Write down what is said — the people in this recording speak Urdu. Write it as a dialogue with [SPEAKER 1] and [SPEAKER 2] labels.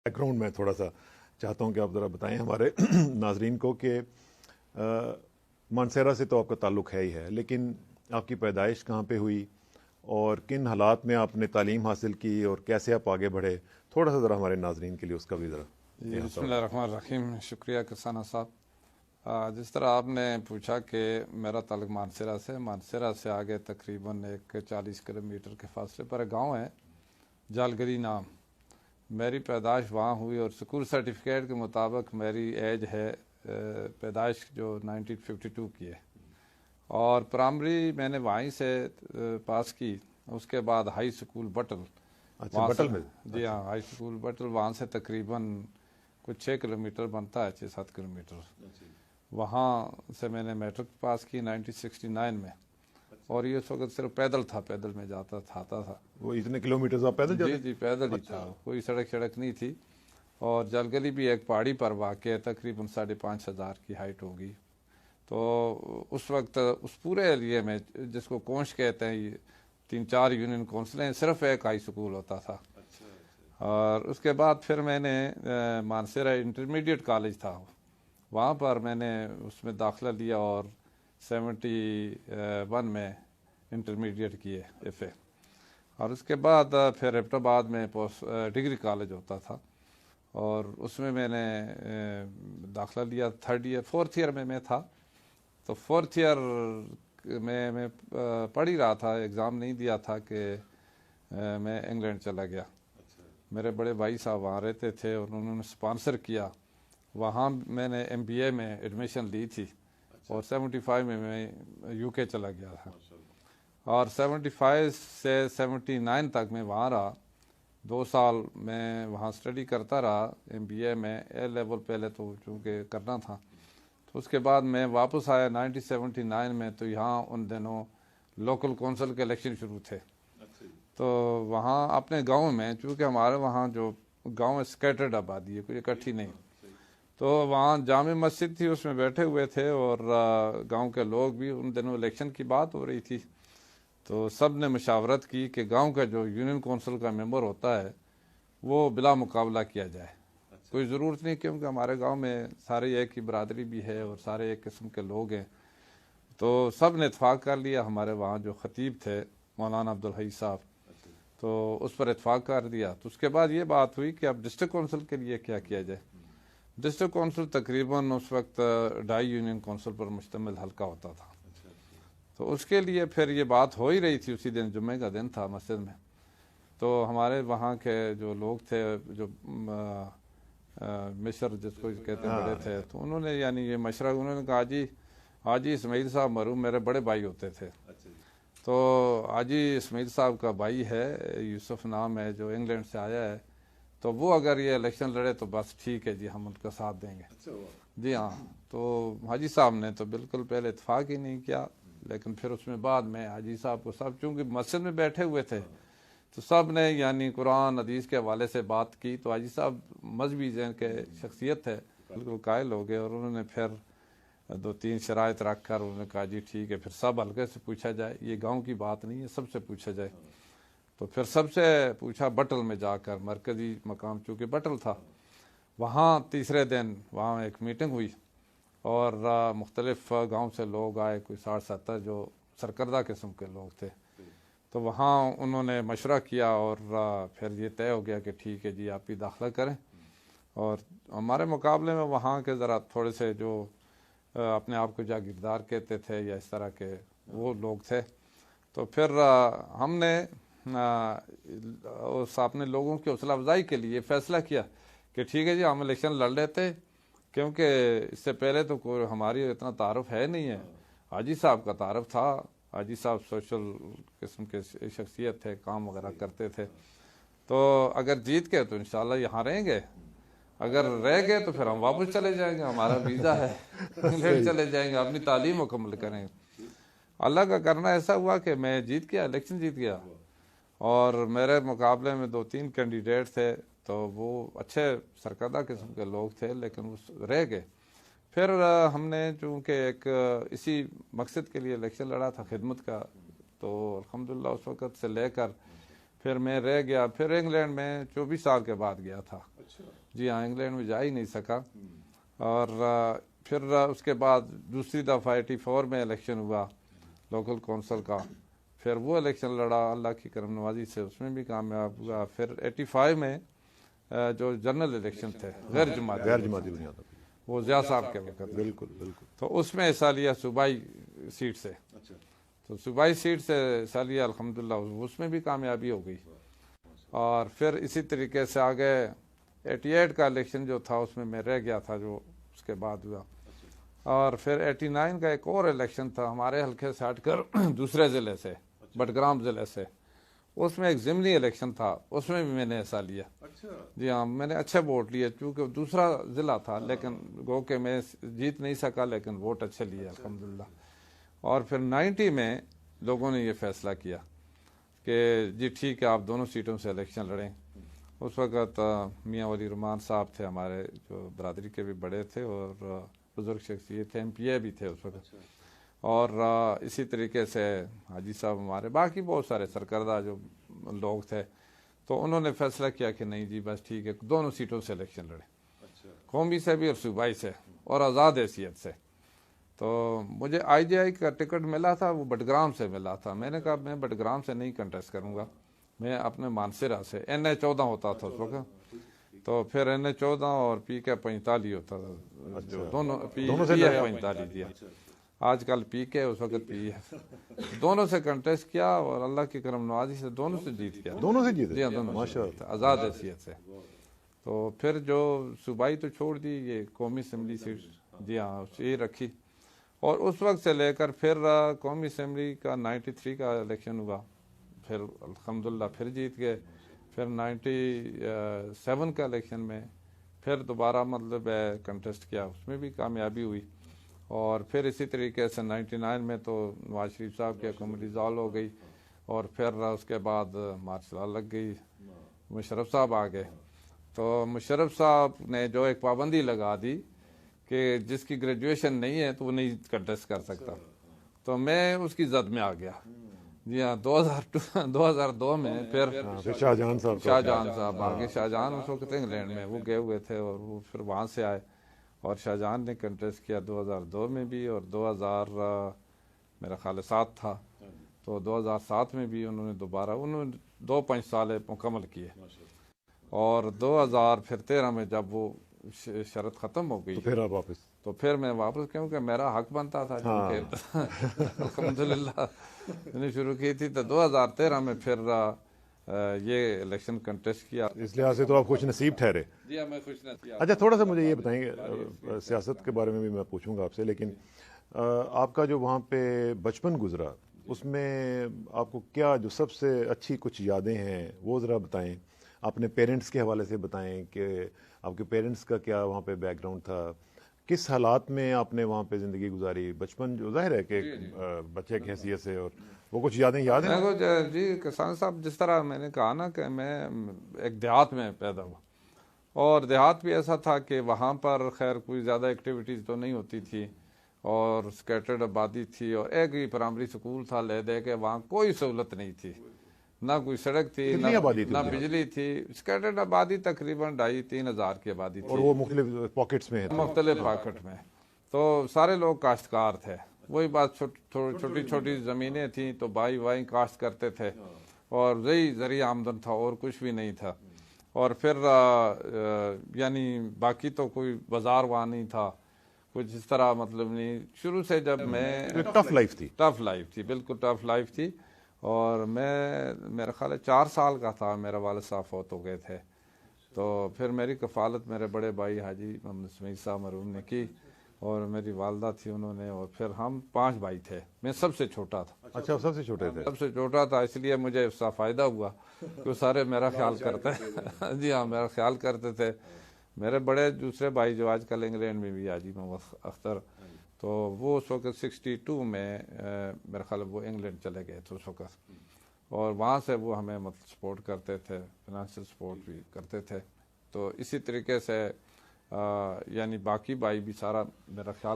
[SPEAKER 1] بیک گراؤنڈ میں تھوڑا سا چاہتا ہوں کہ آپ ذرا بتائیں ہمارے ناظرین کو کہ مانسہرہ سے تو آپ کا تعلق ہے ہی ہے، لیکن آپ کی پیدائش کہاں پہ ہوئی اور کن حالات میں آپ نے تعلیم حاصل کی اور کیسے آپ آگے بڑھے، تھوڑا سا ذرا ہمارے ناظرین کے لیے اس کا بھی ذرا
[SPEAKER 2] بسم اللہ الرحمن الرحیم. شکریہ کسانہ صاحب. جس طرح آپ نے پوچھا کہ میرا تعلق مانسہرہ سے، مانسہرہ سے آگے تقریباً 40 کلومیٹر کے فاصلے پر ایک گاؤں ہے جالگری نام. میری پیدائش وہاں ہوئی اور اسکول سرٹیفکیٹ کے مطابق میری ایج ہے پیدائش جو 1952 کی ہے، اور پرائمری میں نے وہیں سے پاس کی. اس کے بعد ہائی اسکول بٹل.
[SPEAKER 1] اچھا بٹل میں؟
[SPEAKER 2] جی ہاں، ہائی اسکول بٹل. وہاں سے تقریباً کچھ 6 کلومیٹر بنتا ہے، 6-7 کلومیٹر. وہاں سے میں نے میٹرک پاس کی 1969 میں، اور یہ اس وقت صرف پیدل تھا، پیدل میں جاتا تھا آتا تھا.
[SPEAKER 1] وہ اتنے کلومیٹرز آپ پیدل جاتے؟
[SPEAKER 2] جی پیدل ہی تھا، کوئی سڑک نہیں تھی. اور جلگلی بھی ایک پہاڑی پر واقع ہے، تقریباً 5,500 کی ہائٹ ہوگی. تو اس وقت اس پورے ایریے میں جس کو کونش کہتے ہیں، 3-4 یونین کونسلیں، صرف ایک ہائی اسکول ہوتا تھا. اور اس کے بعد پھر میں نے مانسہرہ انٹرمیڈیٹ کالج تھا، وہاں پر میں نے اس میں داخلہ لیا اور 71 میں انٹرمیڈیٹ کیے ایف اے. اور اس کے بعد پھر ایبٹ آباد میں پوسٹ ڈگری کالج ہوتا تھا، اور اس میں نے داخلہ لیا 3rd ایئر 4th ایئر میں تھا. تو 4th ایئر میں پڑھ ہی رہا تھا، ایگزام نہیں دیا تھا کہ میں انگلینڈ چلا گیا. میرے بڑے بھائی صاحب وہاں رہتے تھے اور انہوں نے سپانسر کیا. وہاں میں نے MBA میں ایڈمیشن لی تھی، اور 75 میں یو کے چلا گیا تھا. اور 75 سے 79 تک میں وہاں رہا. 2 سال میں وہاں اسٹڈی کرتا رہا MBA میں. A لیول پہلے تو چونکہ کرنا تھا. تو اس کے بعد میں واپس آیا 1979 میں. تو یہاں ان دنوں لوکل کونسل کے الیکشن شروع تھے. تو وہاں اپنے گاؤں میں، چونکہ ہمارے وہاں جو گاؤں اسکیٹرڈ آبادی ہے، کوئی اکٹھی نہیں، تو وہاں جامع مسجد تھی، اس میں بیٹھے ہوئے تھے، اور گاؤں کے لوگ بھی. ان دنوں الیکشن کی بات ہو رہی تھی. تو سب نے مشاورت کی کہ گاؤں کا جو یونین کونسل کا ممبر ہوتا ہے وہ بلا مقابلہ کیا جائے. کوئی ضرورت نہیں، کیونکہ ہمارے گاؤں میں سارے ایک ہی برادری بھی ہے اور سارے ایک قسم کے لوگ ہیں. تو سب نے اتفاق کر لیا. ہمارے وہاں جو خطیب تھے مولانا عبدالحی صاحب، تو اس پر اتفاق کر دیا. تو اس کے بعد یہ بات ہوئی کہ اب ڈسٹرکٹ کونسل کے لیے کیا کیا جائے. ڈسٹرکٹ کونسل تقریباً اس وقت 2.5 یونین کونسل پر مشتمل حلقہ ہوتا تھا. تو اس کے لیے پھر یہ بات ہو ہی رہی تھی. اسی دن جمعے کا دن تھا مسجد میں. تو ہمارے وہاں کے جو لوگ تھے، جو مصر جس کو کہتے ہیں بڑے تھے، تو انہوں نے یعنی یہ مشورہ، انہوں نے کہا حاجی اسماعیل صاحب مرحوم میرے بڑے بھائی ہوتے تھے. تو حاجی اسماعیل صاحب کا بھائی ہے، یوسف نام ہے، جو انگلینڈ سے آیا ہے، تو وہ اگر یہ الیکشن لڑے تو بس ٹھیک ہے جی، ہم ان کا ساتھ دیں گے. جی ہاں. تو حاجی صاحب نے تو بالکل پہلے اتفاق ہی نہیں کیا، لیکن پھر اس میں بعد میں حاجی صاحب کو سب، چونکہ مسجد میں بیٹھے ہوئے تھے، تو سب نے یعنی قرآن حدیث کے حوالے سے بات کی. تو حاجی صاحب مذہبی ذہن کے شخصیت ہے، بالکل قائل ہو گئے. اور انہوں نے پھر 2-3 شرائط رکھ کر انہوں نے کہا جی ٹھیک ہے، پھر سب حلقے سے پوچھا جائے، یہ گاؤں کی بات نہیں ہے، سب سے پوچھا جائے. تو پھر سب سے پوچھا بٹل میں جا کر، مرکزی مقام چونکہ بٹل تھا. وہاں تیسرے دن وہاں ایک میٹنگ ہوئی، اور مختلف گاؤں سے لوگ آئے، کوئی 60-70 جو سرکردہ قسم کے لوگ تھے. تو وہاں انہوں نے مشورہ کیا، اور پھر یہ طے ہو گیا کہ ٹھیک ہے جی، آپ بھی داخلہ کریں. اور ہمارے مقابلے میں وہاں کے ذرا تھوڑے سے جو اپنے آپ کو جاگیردار کہتے تھے یا اس طرح کے وہ لوگ تھے. تو پھر ہم نے اس اپنے لوگوں کی حوصلہ افزائی کے لیے فیصلہ کیا کہ ٹھیک ہے جی، ہم الیکشن لڑ لیتے، کیونکہ اس سے پہلے تو کوئی ہماری اتنا تعارف ہے نہیں ہے. حاجی صاحب کا تعارف تھا. حاجی صاحب سوشل قسم کے شخصیت تھے، کام وغیرہ کرتے تھے. تو اگر جیت کے تو انشاءاللہ یہاں رہیں گے، اگر رہ گئے تو پھر ہم واپس چلے جائیں گے، ہمارا ویزا ہے، انگلینڈ چلے جائیں گے، اپنی تعلیم مکمل کریں گے. اللہ کا کرنا ایسا ہوا کہ میں جیت گیا، الیکشن جیت گیا. اور میرے مقابلے میں 2-3 کینڈیڈیٹ تھے، تو وہ اچھے سرکردہ قسم کے لوگ تھے، لیکن وہ رہ گئے. پھر ہم نے چونکہ ایک اسی مقصد کے لیے الیکشن لڑا تھا، خدمت کا، تو الحمدللہ اس وقت سے لے کر پھر میں رہ گیا. پھر انگلینڈ میں 24 سال کے بعد گیا تھا. جی ہاں، انگلینڈ میں جا ہی نہیں سکا. اور پھر اس کے بعد دوسری دفعہ 84 میں الیکشن ہوا لوکل کونسل کا. پھر وہ الیکشن لڑا، اللہ کی کرم نوازی سے اس میں بھی کامیاب ہوا. پھر 85 میں جو جنرل الیکشن تھے غیر جماعتی
[SPEAKER 1] بنیاد پہ.
[SPEAKER 2] وہ ضیاء صاحب کے وقت،
[SPEAKER 1] بالکل بالکل.
[SPEAKER 2] تو اس میں حصہ لیا صوبائی سیٹ سے. تو صوبائی سیٹ سے حصہ لیا الحمدللہ، اس میں بھی کامیابی ہو گئی. اور پھر اسی طریقے سے آگے 88 کا الیکشن جو تھا اس میں میں رہ گیا تھا، جو اس کے بعد ہوا. اور پھر 89 کا ایک اور الیکشن تھا ہمارے حلقے سے ہٹ کر دوسرے ضلع سے، بٹگرام ضلع سے. اس میں ایک ضمنی الیکشن تھا، اس میں بھی میں نے حصہ لیا. جی ہاں، میں نے اچھے ووٹ لیے چونکہ دوسرا ضلع تھا، لیکن گو کہ میں جیت نہیں سکا لیکن ووٹ اچھے لیے الحمدللہ. اور پھر 90 میں لوگوں نے یہ فیصلہ کیا کہ جی ٹھیک ہے، آپ دونوں سیٹوں سے الیکشن لڑیں. اس وقت میاں ولی الرحمان صاحب تھے ہمارے، جو برادری کے بھی بڑے تھے اور بزرگ شخصیت تھے، MPA بھی تھے اس وقت. اور اسی طریقے سے حاجی صاحب ہمارے، باقی بہت سارے سرکردہ جو لوگ تھے. تو انہوں نے فیصلہ کیا کہ نہیں جی بس ٹھیک ہے، دونوں سیٹوں سے الیکشن لڑیں، قومی سے بھی اور صوبائی سے اور آزاد حیثیت سے. تو مجھے IJI کا ٹکٹ ملا تھا، وہ بٹگرام سے ملا تھا. میں نے کہا میں بٹگرام سے نہیں کنٹیسٹ کروں گا، میں اپنے مانسرہ سے. NA 14 ہوتا تھا اس وقت، تو پھر NA 14 اور PK 45 ہوتا تھا، جو دونوں PF 45 دیا. آج کل PK، اس وقت PF. دونوں سے کنٹیسٹ کیا اور اللہ کی کرم نوازی سے دونوں سے جیت گیا.
[SPEAKER 1] دونوں سے جیتے؟
[SPEAKER 2] جی ہاں، دونوں سے آزاد حیثیت سے. تو پھر جو صوبائی تو چھوڑ دی، یہ قومی اسمبلی سیٹ جی ہاں یہ رکھی. اور اس وقت سے لے کر پھر قومی اسمبلی کا 93 کا الیکشن ہوا، پھر الحمدللہ پھر جیت گئے. پھر 97 کا الیکشن میں پھر دوبارہ مطلب کنٹیسٹ کیا، اس میں بھی کامیابی ہوئی. اور پھر اسی طریقے سے 99 میں تو نواز شریف صاحب کی حکومت ڈیزالو ہو گئی. اور پھر اس کے بعد مارچ لگ گئی، مشرف صاحب آ گئے. تو مشرف صاحب نے جو ایک پابندی لگا دی کہ جس کی گریجویشن نہیں ہے تو وہ نہیں کنٹیسٹ کر سکتا. تو میں اس کی زد میں آ گیا. جی ہاں، 2002 میں پھر
[SPEAKER 1] شاہجہان
[SPEAKER 2] صاحب آگے. شاہجہان اس وقت انگلینڈ میں وہ گئے ہوئے تھے اور وہ پھر وہاں سے آئے اور شاہجہان نے کنٹیسٹ کیا 2002 میں بھی، اور 2000 میرا خیال 7 تھا تو 2007 میں بھی انہوں نے دوبارہ 2-5 سال مکمل کیے. اور 2013 میں جب وہ شرط ختم ہو گئی تو پھر میں واپس، کیونکہ میرا حق بنتا تھا الحمدللہ میں نے شروع کی تھی. تو 2013 میں پھر یہ الیکشن کنٹیسٹ کیا.
[SPEAKER 1] اس لحاظ سے تو آپ خوش نصیب ٹھہرے.
[SPEAKER 2] جی میں خوش نصیب.
[SPEAKER 1] اچھا، تھوڑا سا مجھے یہ بتائیں گے، سیاست کے بارے میں بھی میں پوچھوں گا آپ سے، لیکن آپ کا جو وہاں پہ بچپن گزرا اس میں آپ کو کیا جو سب سے اچھی کچھ یادیں ہیں وہ ذرا بتائیں. اپنے پیرنٹس کے حوالے سے بتائیں کہ آپ کے پیرنٹس کا کیا وہاں پہ بیک گراؤنڈ تھا، کس حالات میں آپ نے وہاں پہ زندگی گزاری. بچپن جو ظاہر ہے کہ بچے کی حیثیت سے، اور وہ کچھ یادیں یاد ہیں؟
[SPEAKER 2] جی کسان صاحب، جس طرح میں نے کہا نا کہ میں ایک دیہات میں پیدا ہوا، اور دیہات بھی ایسا تھا کہ وہاں پر خیر کوئی زیادہ ایکٹیویٹیز تو نہیں ہوتی تھی اور سکیٹرڈ آبادی تھی، اور ایک ہی پرائمری اسکول تھا لے دے کے، وہاں کوئی سہولت نہیں تھی، نہ کوئی سڑک تھی نہ بجلی تھی. سکیٹرڈ آبادی تقریباً 2,500-3 ہزار کی آبادی تھی،
[SPEAKER 1] اور وہ مختلف پاکٹس میں
[SPEAKER 2] مختلف پاکٹ میں. تو سارے لوگ کاشتکار تھے. وہی بات، چھوٹی چھوٹی زمینیں تھیں تو بھائی کاشت کرتے تھے، اور یہی ذریعہ آمدن تھا اور کچھ بھی نہیں تھا. اور پھر یعنی باقی تو کوئی بازار وہاں نہیں تھا کچھ اس طرح، مطلب نہیں. شروع سے جب میں
[SPEAKER 1] ٹف لائف
[SPEAKER 2] تھی، بالکل ٹف لائف تھی. اور میں میرا خیال ہے 4 سال کا تھا، میرے والد صاحب فوت ہو گئے تھے. تو پھر میری کفالت میرے بڑے بھائی حاجی محمد اسماعیل صاحب مرحوم نے کی، اور میری والدہ تھی انہوں نے. اور پھر ہم 5 بھائی تھے، میں سب سے چھوٹا تھا.
[SPEAKER 1] اچھا، سب سے چھوٹے تھے؟
[SPEAKER 2] سب سے چھوٹا تھا، اس لیے مجھے اس کا فائدہ ہوا کہ سارے میرا خیال کرتے. جی ہاں، میرا خیال کرتے تھے. میرے بڑے دوسرے بھائی جو آج کل انگلینڈ میں بھی، حاجی محمد اختر، تو وہ اس وقت 62 میں میرا خیال وہ انگلینڈ چلے گئے تھے اس وقت. اور وہاں سے وہ ہمیں مطلب سپورٹ کرتے تھے، فنانشل سپورٹ بھی کرتے تھے. تو اسی طریقے سے یعنی باقی بھائی بھی سارا میرا خیال